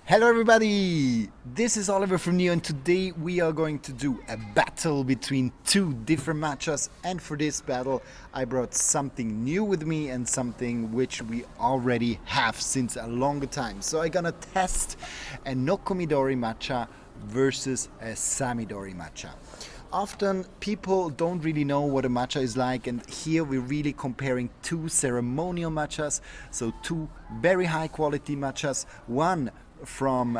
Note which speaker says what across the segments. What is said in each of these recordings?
Speaker 1: Hello everybody, this is Oliver from Neo and today we are going to do a battle between two different matchas, and for this battle I brought something new with me and something which we already have since a longer time. So I'm gonna test a Okumidori matcha versus a Samidori matcha. Often people don't really know what a matcha is like, and here we're really comparing two ceremonial matchas, so two very high quality matchas, one from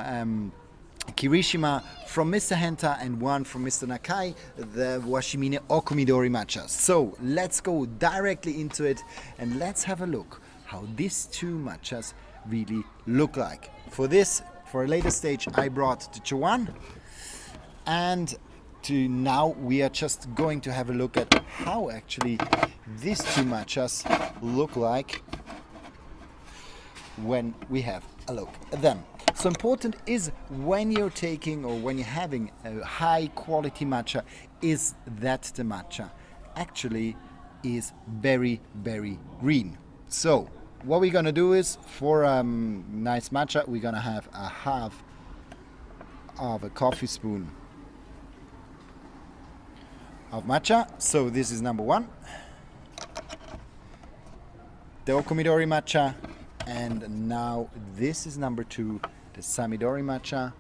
Speaker 1: Kirishima from Mr. Henta and one from Mr. Nakai, the Washimine Okumidori matcha. So let's go directly into it and let's have a look how these two matchas really look like. For this, for a later stage, I brought the Chawan, and now we are just going to have a look at how actually these two matchas look like when we have a look at them. So important is when you're taking or when you're having a high quality matcha is that the matcha actually is very green. So what we're gonna do is, for nice matcha, we're gonna have a half of a coffee spoon of matcha. So this is number one, the Okumidori matcha, and now this is number two, the Samidori matcha.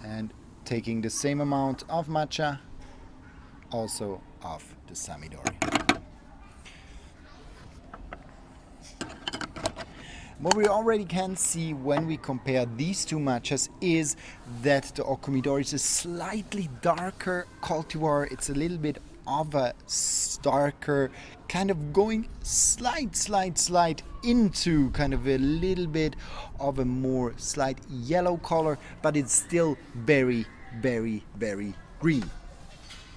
Speaker 1: And taking the same amount of matcha also of the Samidori. What we already can see when we compare these two matchas is that the Okumidori is a slightly darker cultivar. It's a little bit of a darker, kind of going slight into kind of a little bit of a more slight yellow color, but it's still very green.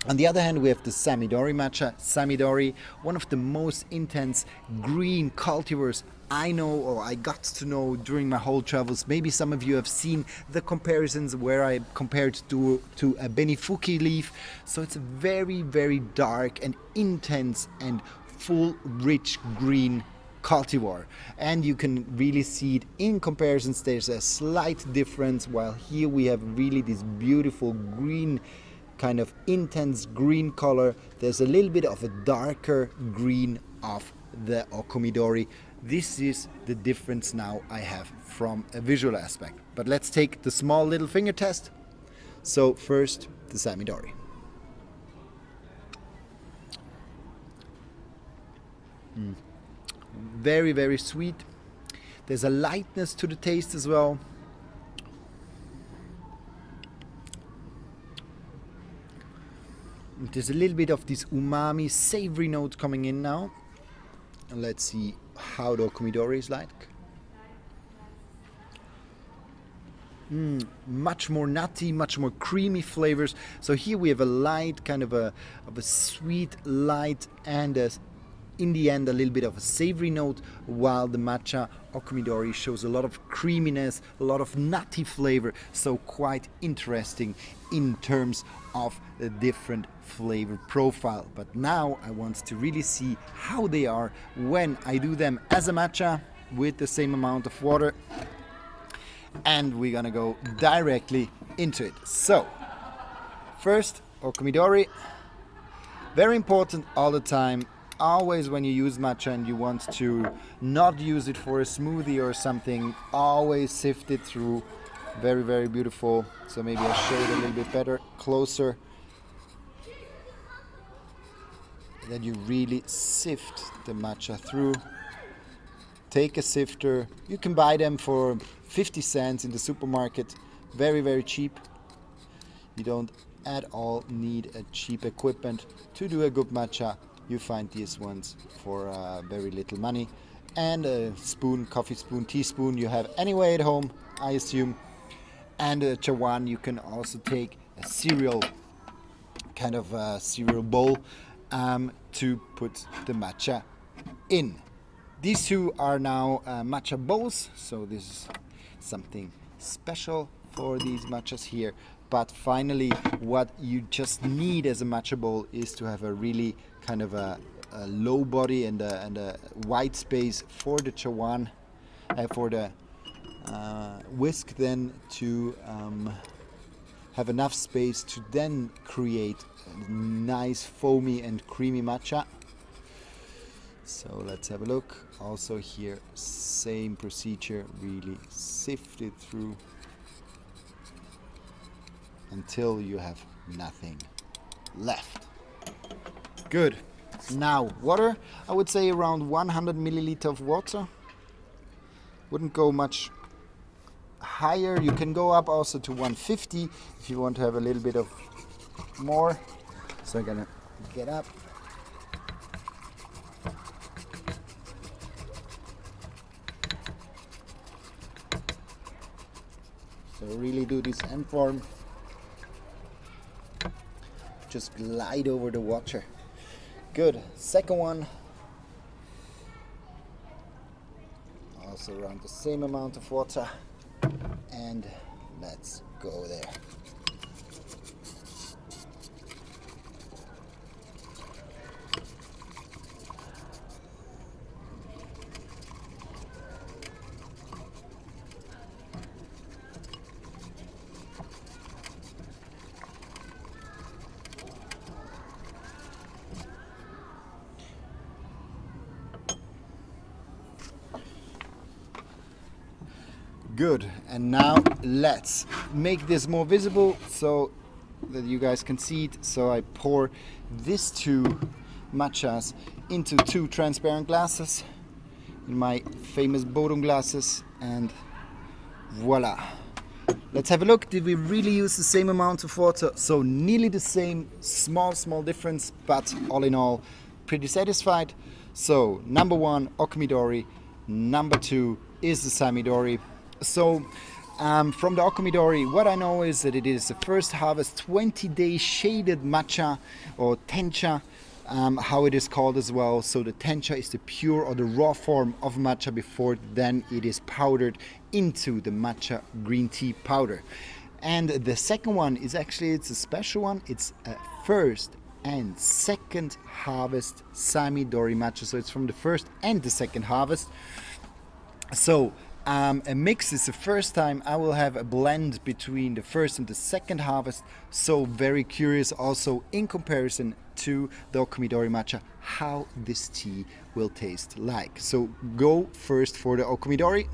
Speaker 1: On the other hand, we have the Samidori matcha. Samidori, one of the most intense green cultivars I know, or I got to know during my whole travels. Maybe some of you have seen the comparisons where I compared to a Benifuki leaf. So it's a very dark and intense and full rich green cultivar, and you can really see it in comparisons. There's a slight difference, while here we have really this beautiful green, kind of intense green color. There's a little bit of a darker green of the Okumidori. This is the difference now I have from a visual aspect. But let's take the small little finger test. So first, the Samidori. Very sweet. There's a lightness to the taste as well. There's a little bit of this umami, savory note coming in now. And let's see how the Okumidori is like. Much more nutty, much more creamy flavors. So here we have a light, kind of a sweet light, and in the end a little bit of a savory note, while the matcha Okumidori shows a lot of creaminess, a lot of nutty flavor. So quite interesting in terms of the different flavor profile. But now I want to really see how they are when I do them as a matcha with the same amount of water, and we're gonna go directly into it. So first, Okumidori. Very important all the time. Always when you use matcha and you want to not use it for a smoothie or something, always sift it through. Very beautiful. So maybe I'll show it a little bit better, closer. Then you really sift the matcha through. Take a sifter. You can buy them for 50 cents in the supermarket. Very cheap. You don't at all need a cheap equipment to do a good matcha. You find these ones for very little money. And a spoon, coffee spoon, teaspoon you have anyway at home, I assume. And a chawan, you can also take a cereal, kind of a cereal bowl, to put the matcha in. These two are now matcha bowls, so this is something special for these matchas here. But finally, what you just need as a matcha bowl is to have a really kind of a low body and a white space for the chawan, for the whisk, then to have enough space to then create a nice foamy and creamy matcha. So let's have a look. Also here, same procedure, really sift it through until you have nothing left. Good. Now water, I would say around 100 milliliter of water. Wouldn't go much higher. You can go up also to 150 if you want to have a little bit of more. So I'm gonna get up. So really do this end form. Just glide over the water. Good. Second one. Also around the same amount of water. And let's go there. Good, and now let's make this more visible so that you guys can see it. So I pour these two matchas into two transparent glasses, in my famous Bodum glasses, and voila. Let's have a look. Did we really use the same amount of water? So nearly the same, small difference, but all in all, pretty satisfied. So number one, Okumidori. Number two is the Samidori. So from the Okumidori, what I know is that it is the first harvest 20-day shaded matcha, or tencha, how it is called as well. So the tencha is the pure or the raw form of matcha before then it is powdered into the matcha green tea powder. And the second one is actually, it's a special one. It's a first and second harvest Samidori matcha. So it's from the first and the second harvest. So a mix is the first time I will have a blend between the first and the second harvest. So very curious also in comparison to the Okumidori matcha how this tea will taste like. So go first for the Okumidori.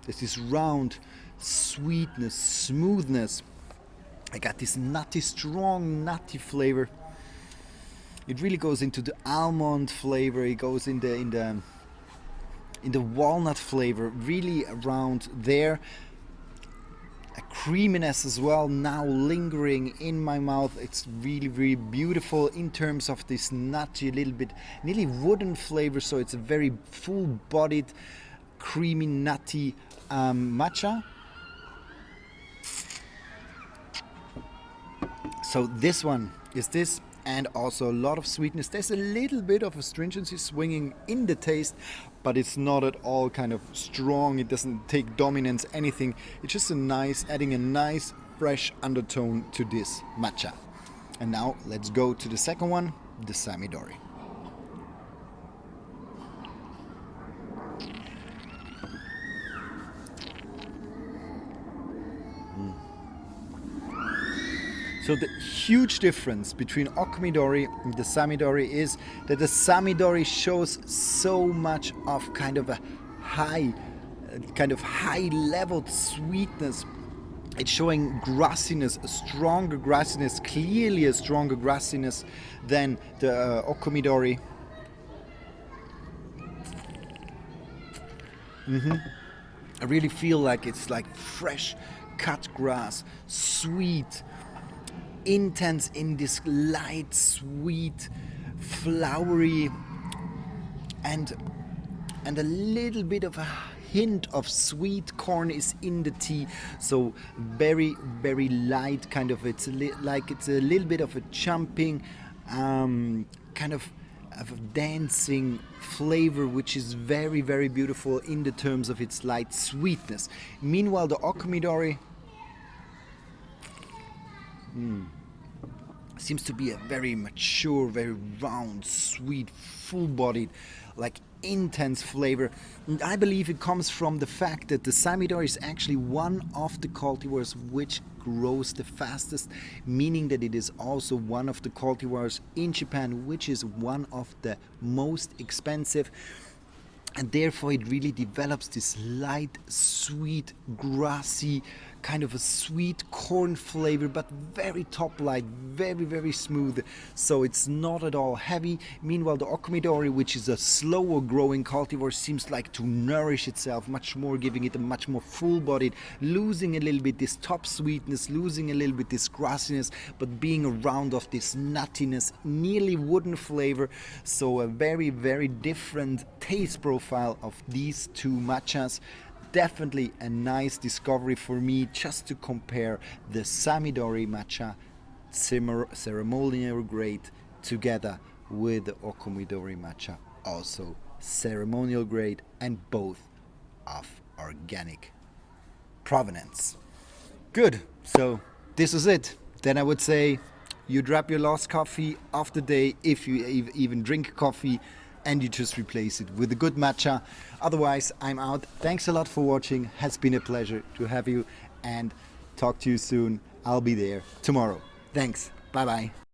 Speaker 1: There's this round sweetness, smoothness. I got this nutty, strong nutty flavor. It really goes into the almond flavor. It goes in the walnut flavor, really around there. A creaminess as well, now lingering in my mouth. It's really, really beautiful in terms of this nutty, a little bit nearly wooden flavor. So it's a very full-bodied, creamy, nutty matcha. So this one is this, and also a lot of sweetness. There's a little bit of astringency swinging in the taste, but it's not at all kind of strong. It doesn't take dominance, anything. It's just adding a nice fresh undertone to this matcha. And now let's go to the second one, the Samidori. So the huge difference between Okumidori and the Samidori is that the Samidori shows so much of kind of a high leveled sweetness. It's showing grassiness, a stronger grassiness, clearly a stronger grassiness than the Okumidori. I really feel like it's like fresh cut grass, sweet, intense in this light, sweet, flowery, and a little bit of a hint of sweet corn is in the tea. So very, very light kind of. It's a little bit of a jumping, kind of a dancing flavor which is very, very beautiful in the terms of its light sweetness. Meanwhile, the Okumidori seems to be a very mature, very round, sweet, full-bodied, like intense flavor. And I believe it comes from the fact that the Samidori is actually one of the cultivars which grows the fastest, meaning that it is also one of the cultivars in Japan which is one of the most expensive. And therefore it really develops this light, sweet, grassy, kind of a sweet corn flavor, but very top light, very, very smooth. So it's not at all heavy. Meanwhile, the Okumidori, which is a slower growing cultivar, seems like to nourish itself much more, giving it a much more full bodied, losing a little bit this top sweetness, losing a little bit this grassiness, but being around of this nuttiness, nearly wooden flavor. So a very, very different taste profile of these two matchas. Definitely a nice discovery for me just to compare the Samidori matcha ceremonial grade together with the Okumidori matcha, also ceremonial grade, and both of organic provenance. Good, so this is it. Then I would say you drop your last coffee of the day, if you even drink coffee, and you just replace it with a good matcha. Otherwise, I'm out. Thanks a lot for watching. Has been a pleasure to have you, and talk to you soon. I'll be there tomorrow. Thanks. Bye bye.